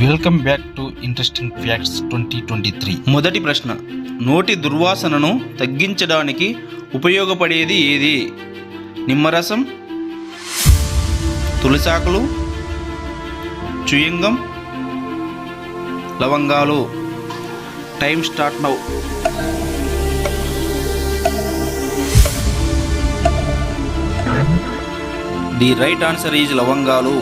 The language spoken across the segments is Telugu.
Welcome back to interesting facts 2023. మొదటి ప్రశ్న, నోటి దుర్వాసనను తగ్గించడానికి ఉపయోగపడేది ఏది? నిమ్మరసం, తులసాకులు, చుయింగం, లవంగాలు. Time start now. The right answer is లవంగాలు.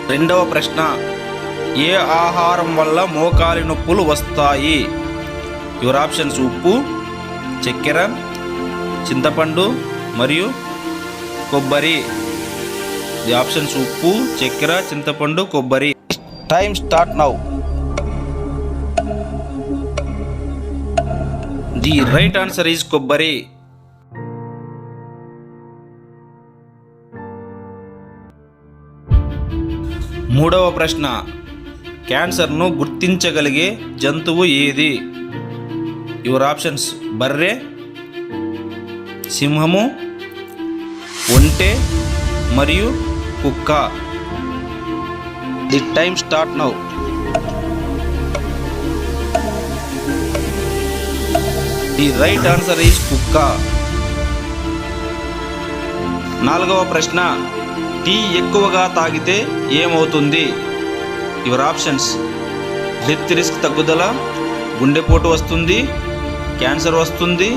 రెండవ ప్రశ్న, ఏ ఆహారం వల్ల మోకాలి నొప్పులు వస్తాయి? యువర్ ఆప్షన్స్ ఉప్పు, చక్కెర, చింతపండు మరియు కొబ్బరి. ది ఆప్షన్స్ ఉప్పు, చక్కెర, చింతపండు, కొబ్బరి. Time start now. The right answer is కొబ్బరి. మూడవ ప్రశ్న, క్యాన్సర్ను గుర్తించగలిగే జంతువు ఏది? యువర్ ఆప్షన్స్ బర్రె, సింహము, ఒంటె మరియు కుక్క. The time start now. The right answer is కుక్క. నాలుగవ ప్రశ్న, టీ ఎక్కువగా తాగితే ఏమవుతుంది? యువర్ ఆప్షన్స్ డెత్ రిస్క్ తగ్గుదల, గుండెపోటు వస్తుంది, క్యాన్సర్ వస్తుంది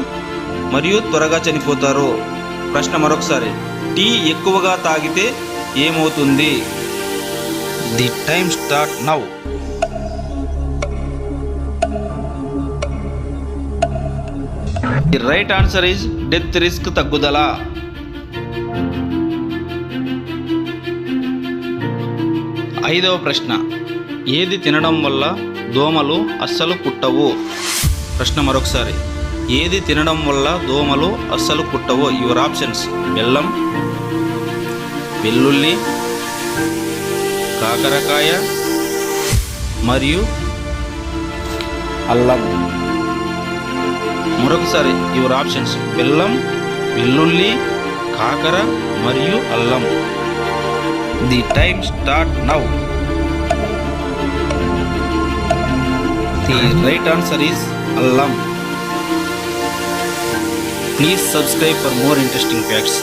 మరియు త్వరగా చనిపోతారు. ప్రశ్న మరొకసారి, టీ ఎక్కువగా తాగితే ఏమవుతుంది? The time start now. The right answer is death risk తగ్గుదల. ఐదవ ప్రశ్న, ఏది తినడం వల్ల దోమలు అస్సలు కుట్టవు? ప్రశ్న మరొకసారి, ఏది తినడం వల్ల దోమలు అస్సలు కుట్టవు? యువర్ ఆప్షన్స్ బెల్లం, వెల్లుల్లి, కాకరకాయ మరియు అల్లం. మరొకసారి యువర్ ఆప్షన్స్ బెల్లం, వెల్లుల్లి, కాకర మరియు అల్లం. The time start now. The right answer is అల్లం. Please subscribe for more interesting facts.